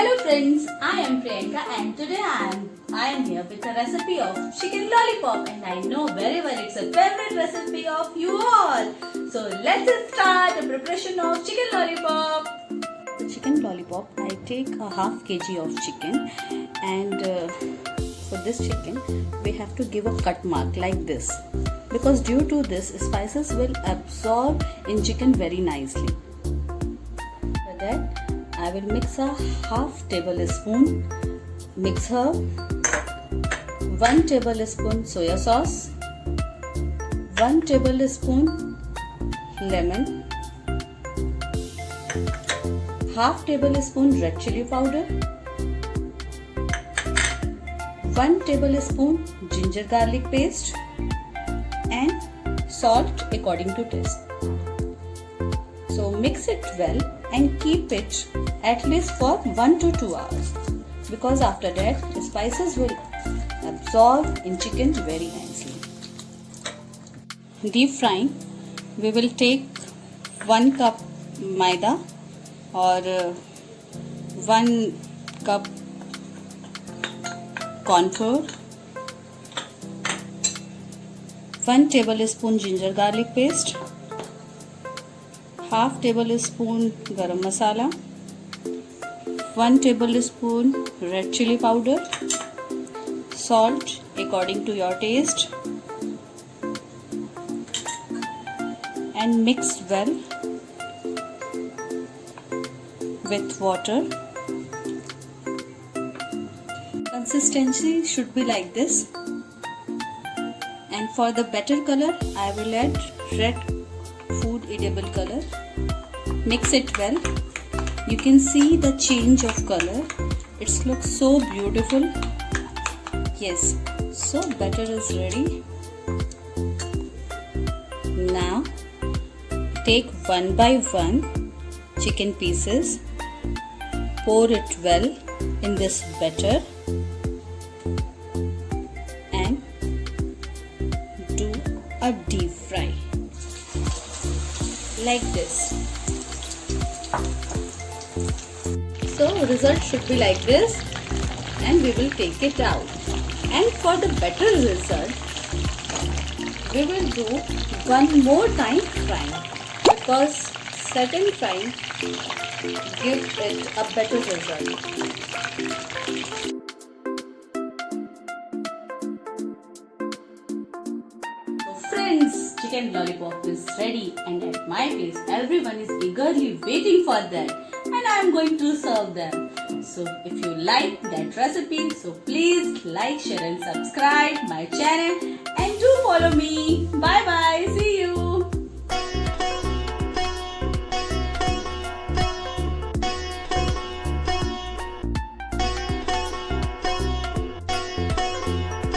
Hello friends, I am Priyanka and today I am here with a recipe of chicken lollipop and I know very well it's a favorite recipe of you all. So let's start the preparation of chicken lollipop. The chicken lollipop, I take a half kg of chicken and for this chicken we have to give a cut mark like this because due to this spices will absorb in chicken very nicely. For that I will mix a half tablespoon mix herb, 1 tablespoon soya sauce, 1 tablespoon lemon, half tablespoon red chili powder, 1 tablespoon ginger garlic paste and salt according to taste. So mix it well and keep it at least for 1 to 2 hours because after that the spices will absorb in chicken very nicely. Deep frying, we will take 1 cup maida or 1 cup corn flour, 1 tablespoon ginger garlic paste, half tablespoon garam masala, 1 tablespoon red chili powder, salt according to your taste and mix well with water. Consistency should be like this, and for the better color I will add red food edible color. Mix it well. You can see the change of color. It looks so beautiful. Yes, so batter is ready. Now take one by one chicken pieces, pour it well in this batter and do a deep fry like this. So result should be like this and we will take it out. And for the better result, we will do one more time frying because second frying gives it a better result. So friends, chicken lollipop is ready and at my place everyone is eagerly waiting for that. And I am going to serve them. So if you like that recipe, so please like, share and subscribe my channel and do follow me. Bye bye.